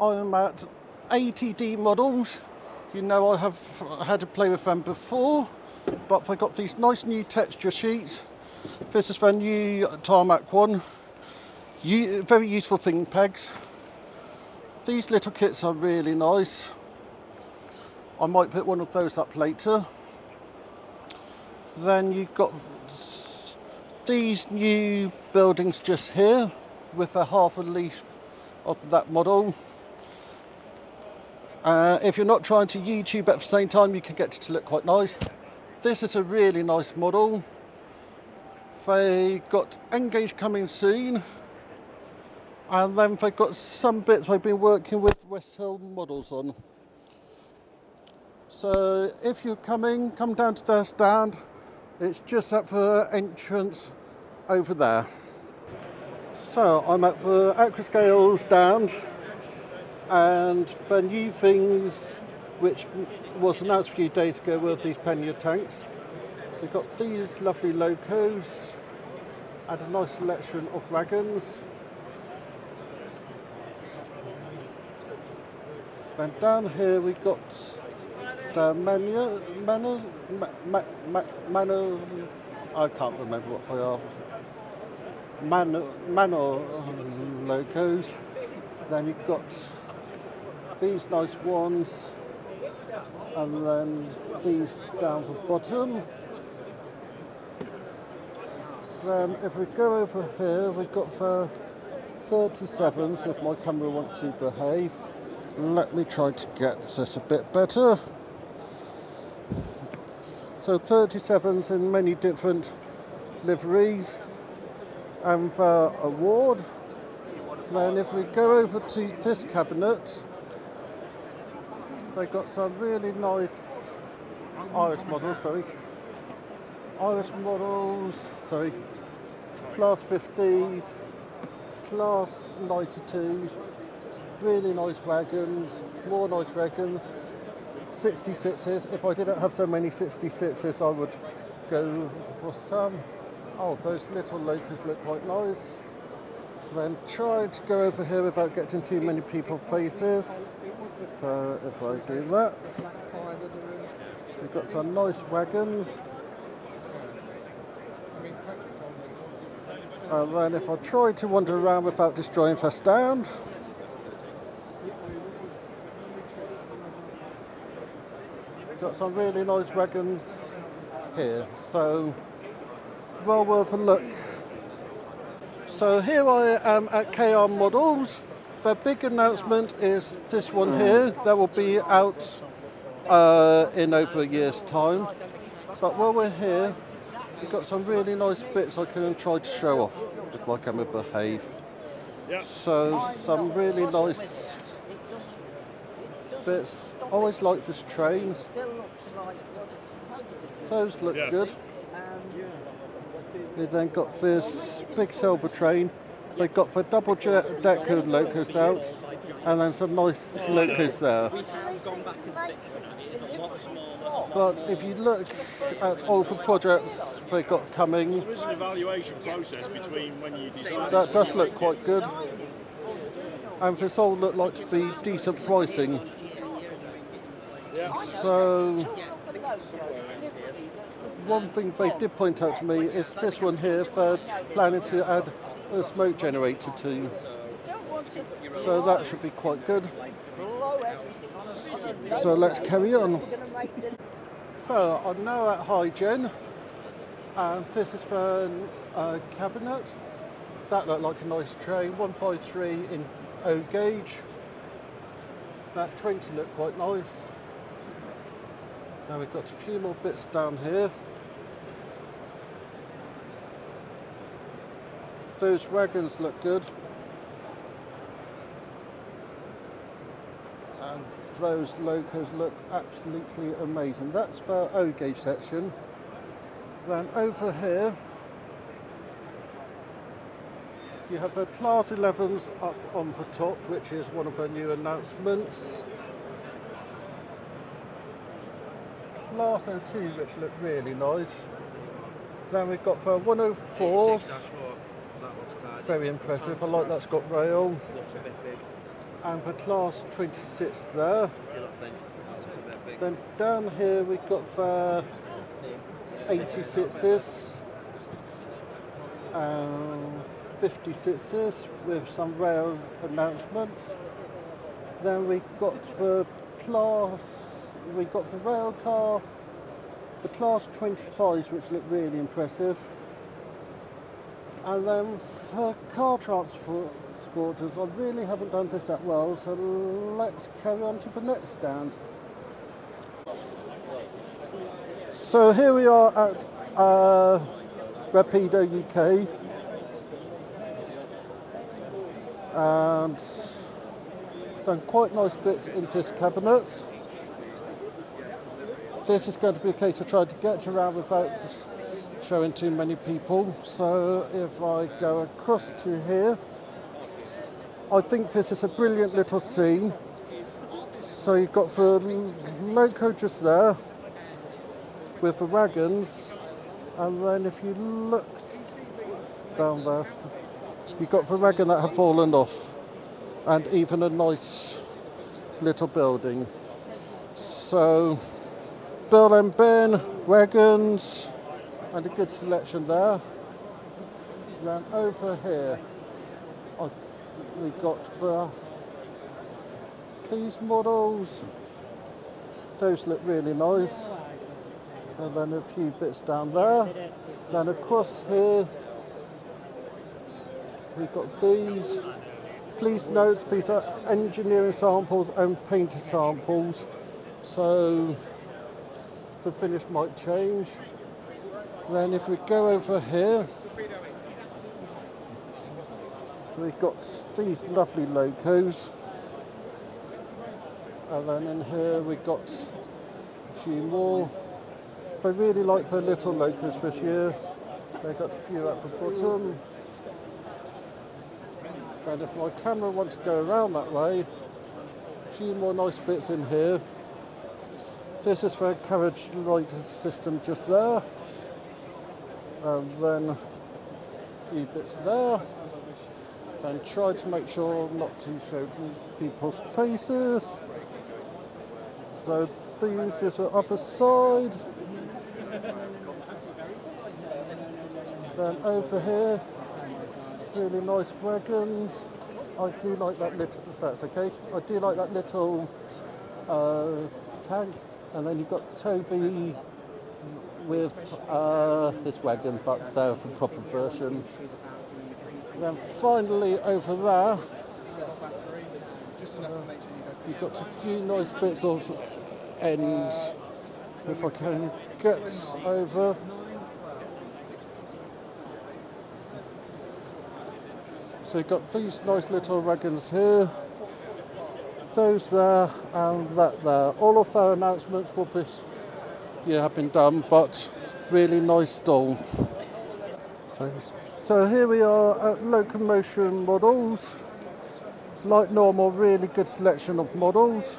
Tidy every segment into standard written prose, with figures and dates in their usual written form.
I'm at ATD Models. You know I have had to play with them before, but they got these nice new texture sheets. This is their new tarmac one. Very useful thing pegs. These little kits are really nice. I might put one of those up later. Then you've got these new buildings just here with a half a leaf of that model. If you're not trying to YouTube at the same time, you can get it to look quite nice. This is a really nice model. They got Engage coming soon, and then they've got some bits they've been working with Hyen Models on. So if you're coming, come down to their stand. It's just at the entrance over there. So I'm at the Accurascale stand, and the new things which was announced a few days ago were these pannier tanks. We've got these lovely locos and a nice selection of wagons. Then down here we've got the I can't remember what they are. Manor locos. Then you've got these nice ones, and then these down the bottom. Then if we go over here, we've got the 37s, if my camera wants to behave. Let me try to get this a bit better. So 37s in many different liveries and the award. Then if we go over to this cabinet, they've got some really nice Irish models, class 50s, class 92s, really nice wagons, more nice wagons, 66s. If I didn't have so many 66s, I would go for some. Oh, those little locos look quite nice. Then try to go over here without getting too many people's faces. So if I do that, we've got some nice wagons. And then if I try to wander around without destroying the stand, we've got some really nice wagons here. So well worth a look. So here I am at KRModels. The big announcement is this one here. That will be out in over a year's time. But while we're here, we've got some really nice bits I can try to show off if my camera behave. So some really nice bits. Always like this train. Those look good. We've then got this big silver train. They've got the double decker locos out, and then some nice locos there. But if you look at all the projects they've got coming, there's an evaluation process between when you design. That does look quite good. And this all look like to be decent pricing. So one thing they did point out to me is this one here, they're planning to add a smoke generator to. So that should be quite good. So let's carry on. So I'm now at Hyen, and this is the cabinet. That looked like a nice train, 153 in O gauge. That 20 looked quite nice. Now we've got a few more bits down here. Those wagons look good. And those locos look absolutely amazing. That's the O gauge section. Then over here You have the Class 11s up on the top, which is one of her new announcements. Class 02, which look really nice. Then we've got the 104s. Very impressive. I like that's got rail. Looks a bit big. And the Class 26 there. You look think that's a bit big. Then down here we've got the 86s. 56s with some rail announcements. Then we've got the rail car, the Class 25s, which look really impressive. And then for car transporters, I really haven't done this that well, so let's carry on to the next stand. So here we are at Rapido UK. And some quite nice bits in this cabinet. This is going to be a case of trying to get around without showing too many people. So if I go across to here, I think this is a brilliant little scene. So you've got the loco just there with the wagons, and then if you look down there, you've got the wagon that have fallen off, and even a nice little building. So, Bill and Ben, wagons, and a good selection there. Then over here, we've got these models. Those look really nice. And then a few bits down there. Then across here, we've got these. Please note these are engineering samples and painter samples, so the finish might change. Then if we go over here, we've got these lovely locos. And then in here we've got a few more. I really like the little locos this year. They've got a few at the bottom. And if my camera wants to go around that way, a few more nice bits in here. This is for a carriage light system just there. And then a few bits there. And try to make sure not to show people's faces. So these is the upper side. Then over here, really nice wagons. I do like that little, if that's okay, I do like that little tank. And then you've got Toby with his wagon, but they're the proper version. And then finally over there, you've got a few nice bits of ends. If I can get over. So you've got these nice little wagons here, those there, and that there. All of our announcements for this year have been done, but really nice stall. So here we are at Locomotion Models. Like normal, really good selection of models.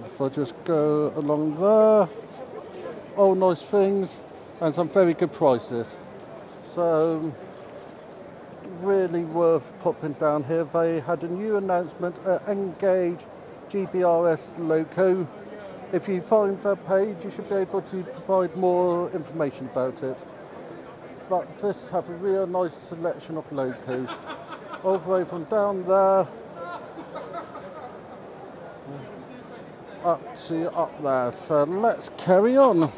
If I just go along there, all nice things, and some very good prices. So, really worth popping down here. They had a new announcement at Engage GBRS Loco. If you find that page, you should be able to provide more information about it. But this have a real nice selection of locos. All the way from down there up to up there. So let's carry on.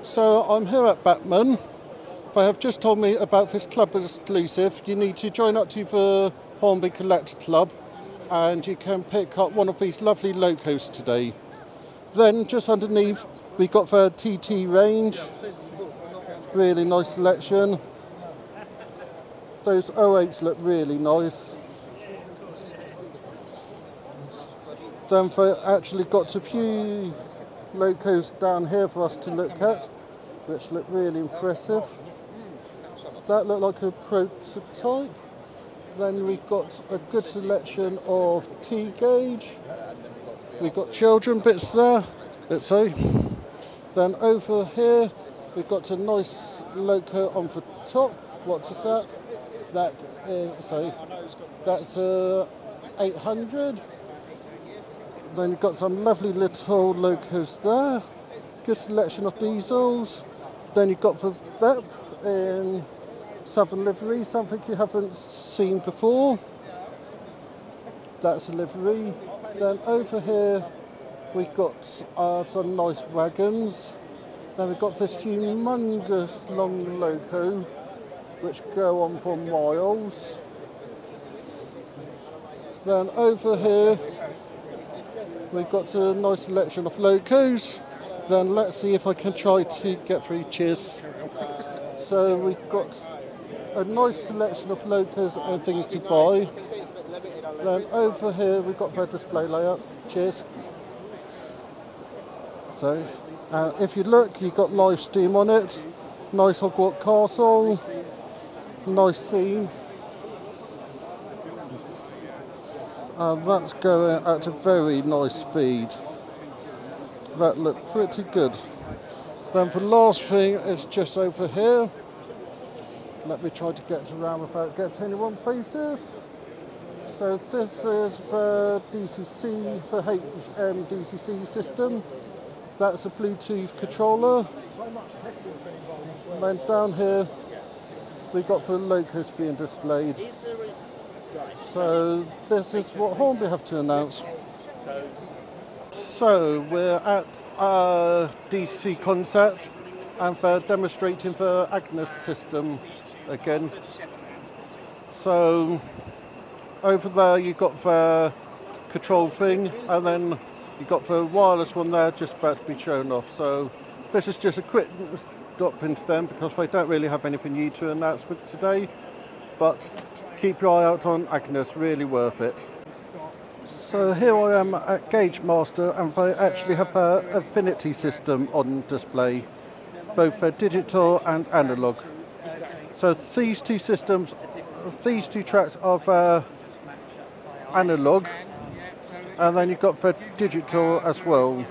So I'm here at Bachmann. They have just told me about this club exclusive. You need to join up to the Hornby Collect Club and you can pick up one of these lovely locos today. Then just underneath we got the TT range. Really nice selection. Those 08s look really nice. Then they actually got a few locos down here for us to look at, which look really impressive. that look like a prototype. Then we've got a good selection of T-gauge. We've got children bits there, let's say. Then over here, we've got a nice loco on the top. What is that? That is, sorry, that's 800. Then you've got some lovely little locos there. Good selection of diesels. Then you've got the VEP in Southern livery, something you haven't seen before. That's a livery. Then over here we've got some nice wagons. Then we've got this humongous long loco which go on for miles. Then over here we've got a nice selection of locos. Then let's see if I can try to get through. Cheers. So we've got a nice selection of locos and things to buy. Then over here we've got their display layout. Cheers. So if you look, you've got live steam on it. Nice Hogwarts castle. Nice theme. And that's going at a very nice speed. That looked pretty good. Then the last thing is just over here. Let me try to get around without getting anyone faces. So this is the DCC, the HM DCC system. That's a Bluetooth controller. And then down here, we've got the locos being displayed. So this is what Hornby have to announce. So we're at DC concept and they're demonstrating the Agnes system again. So over there you've got the control thing and then you've got the wireless one there just about to be shown off. So this is just a quick stop into them because they don't really have anything new to announce today. But keep your eye out on Agnes, really worth it. So here I am at Gagemaster and they actually have their Affinity system on display, both their digital and analog. So these two systems, these two tracks are their analog and then you've got their digital as well.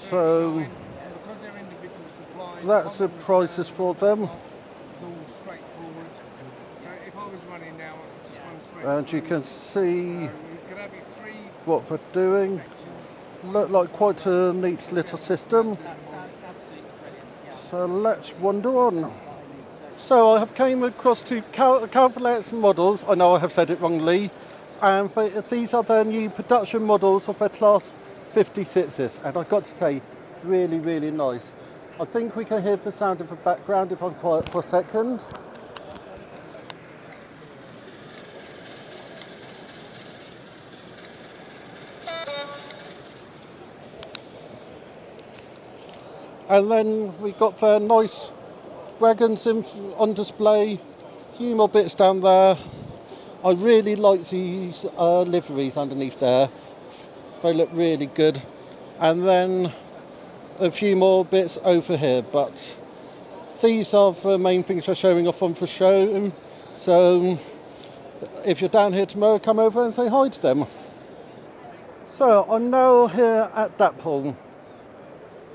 So that's the prices for them. And you can see what they're doing. Look like quite a neat little system. So let's wander on. So I have came across to Cavalex Models. I know I have said it wrongly. And these are their new production models of their Class 56s. And I've got to say, really, really nice. I think we can hear the sound of the background if I'm quiet for a second. And then we've got their nice wagons on display, few more bits down there. I really like these liveries underneath there. They look really good. And then a few more bits over here, but these are the main things they're showing off on the show. So if you're down here tomorrow, come over and say hi to them. So I'm now here at Dapol.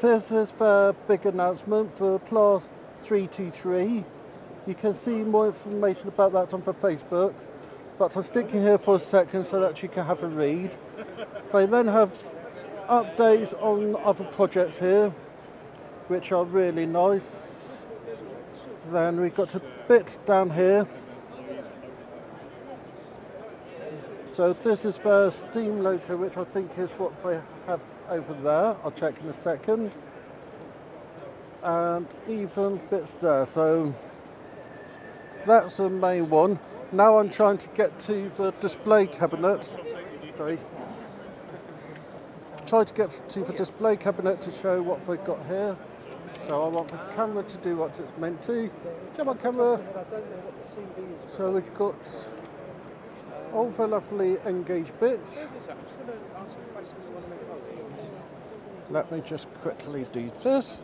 This is the big announcement for Class 323. You can see more information about that on the Facebook, but I'm sticking here for a second so that you can have a read. They then have updates on other projects here, which are really nice. Then we've got a bit down here. So this is the steam loco, which I think is what they have over there. I'll check in a second. And even bits there. So that's the main one. Now I'm trying to get to the display cabinet. Sorry. Try to get to the display cabinet to show what they've got here. So I want the camera to do what it's meant to. Come on, camera. So we've got all the lovely engaged bits. Let me just quickly do this.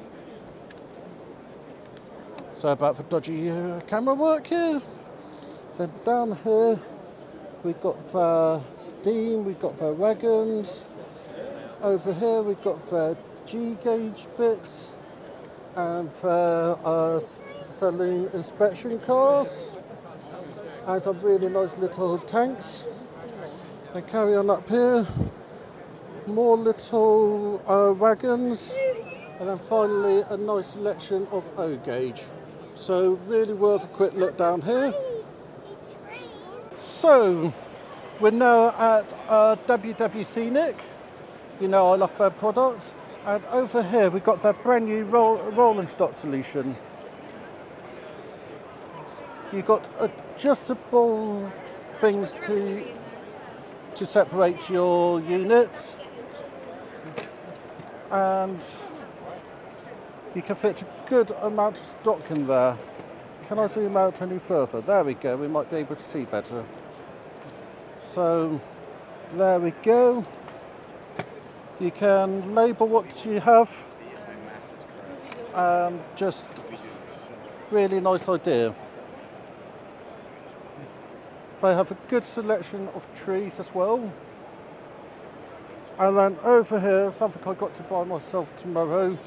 So about the dodgy camera work here. Then down here we've got the steam, we've got the wagons. Over here we've got the G-gauge bits and the saloon inspection cars. And some really nice little tanks. Then carry on up here, more little wagons, and then finally a nice selection of O-gauge. So really worth a quick look down here. So we're now at Wwscenic. You know I love their products. And over here we've got that brand new rolling stock solution. You've got adjustable things to separate your units, and you can fit a good amount of stock in there. Can I zoom out any further? There we go, we might be able to see better. So there we go. You can label what you have, and just really nice idea. They have a good selection of trees as well. And then over here, something I got to buy myself tomorrow,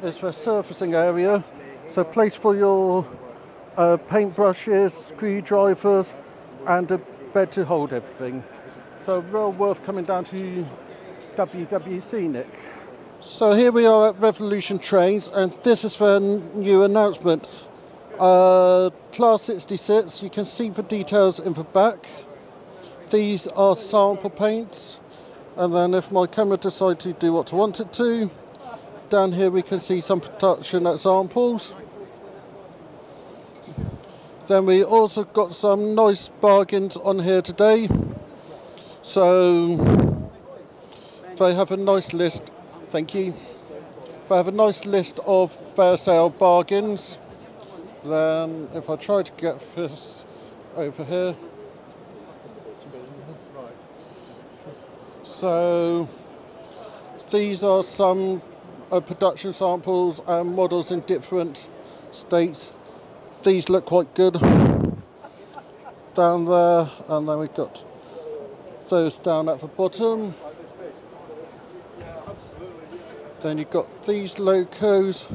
is the surfacing area. So place for your paintbrushes, screwdrivers, and a bed to hold everything. So real worth coming down to Wwscenic. So here we are at Revolution Trains, and this is the new announcement. Class 66, you can see the details in the back. These are sample paints, and then if my camera decides to do what I want it to, down here we can see some production examples. Then we also got some nice bargains on here today. So they have a nice list, thank you. They have a nice list of fair sale bargains. Then if I try to get this over here. So these are some production samples and models in different states. These look quite good down there, and then we've got those down at the bottom. Then you've got these locos.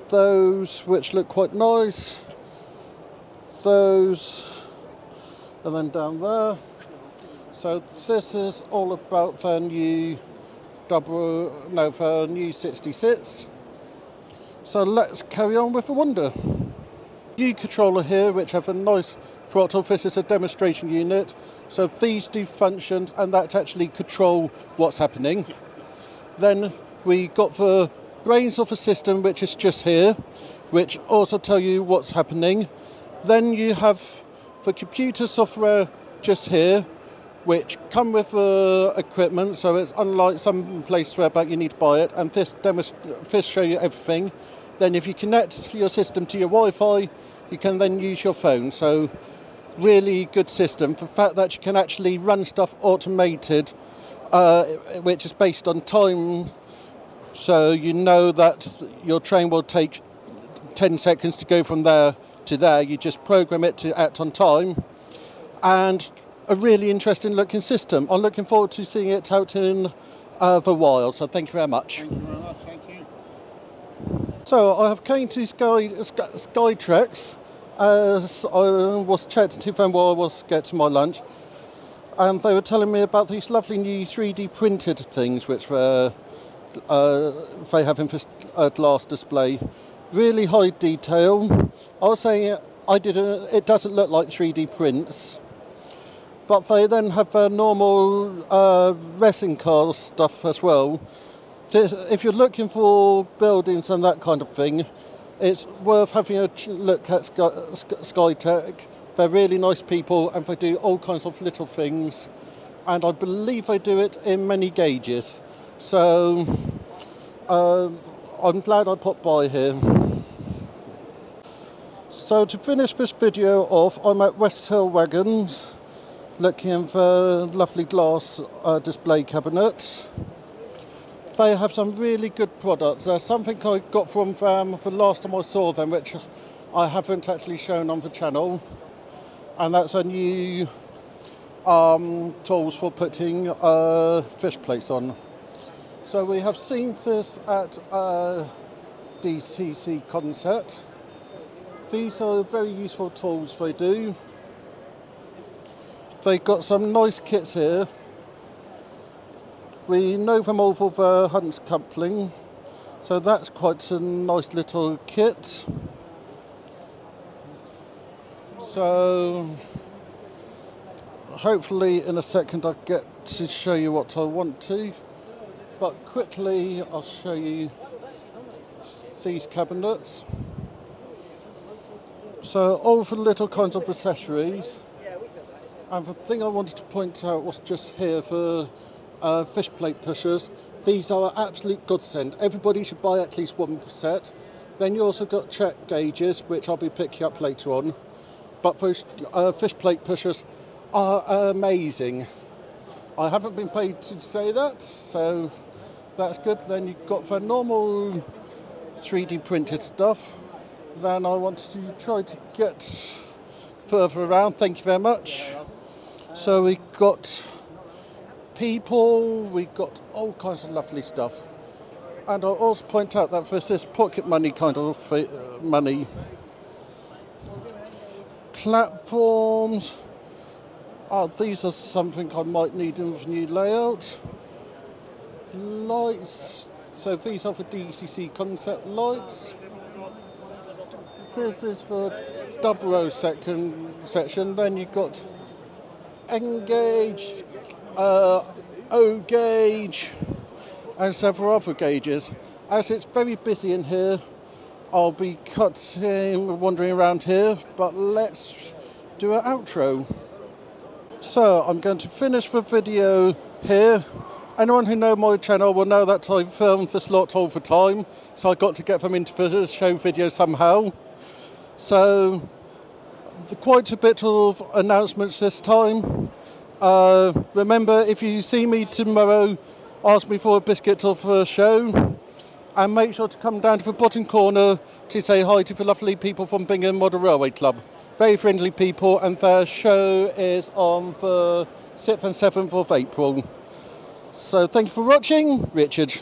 Those which look quite nice, those, and then down there. So this is all about the new new 66. So let's carry on with the wonder. New controller here, which have a nice throttle. This is a demonstration unit. So these do function, and that actually control what's happening. Then we got the brains of a system, which is just here, which also tell you what's happening. Then you have the computer software just here, which come with equipment, so it's unlike some place where you need to buy it, and this show you everything. Then if you connect your system to your Wi-Fi, you can then use your phone. So really good system. The fact that you can actually run stuff automated, which is based on time. So you know that your train will take 10 seconds to go from there to there. You just program it to act on time. And a really interesting looking system. I'm looking forward to seeing it out in the wild. So thank you very much. Thank you very much, thank you. So I have came to Skytrex as I was chatting to them while I was getting my lunch. And they were telling me about these lovely new 3D printed things which were they have in this glass display. Really high detail. I was saying it doesn't look like 3D prints, but they then have their normal racing car stuff as well. If you're looking for buildings and that kind of thing, it's worth having a look at Skytech. They're really nice people, and they do all kinds of little things, and I believe they do it in many gauges. So I'm glad I popped by here. So to finish this video off, I'm at West Hill Wagons, looking at the lovely glass display cabinets. They have some really good products. There's something I got from them the last time I saw them, which I haven't actually shown on the channel, and that's a new tools for putting fish plates on. So we have seen this at DCC Concept. These are very useful tools they do. They've got some nice kits here. We know them all for the Hunt's coupling, so that's quite a nice little kit. So hopefully in a second I'll get to show you what I want to, but quickly I'll show you these cabinets. So all the little kinds of accessories, and the thing I wanted to point out was just here for fish plate pushers. These are an absolute godsend. Everybody should buy at least one set. Then you also got check gauges, which I'll be picking up later on. But those fish plate pushers are amazing. I haven't been paid to say that, so that's good. Then you've got the normal 3D printed stuff. Then I wanted to try to get further around. Thank you very much. So we got people, we got all kinds of lovely stuff. And I'll also point out that there's this pocket money kind of money. Platforms. These are something I might need in the new layout. Lights. So these are for DCC concept lights. This is for double O section. Then you've got N gauge, O gauge, and several other gauges. As it's very busy in here, I'll be wandering around here, but let's do an outro. So I'm going to finish the video here. Anyone who knows my channel will know that I filmed this lot all the time, so I got to get them into the show video somehow. So quite a bit of announcements this time. Remember, if you see me tomorrow, ask me for a biscuit of the show, and make sure to come down to the bottom corner to say hi to the lovely people from Bregenbach Model Railway Club. Very friendly people, and their show is on the 6th and 7th of April. So thank you for watching, Richard.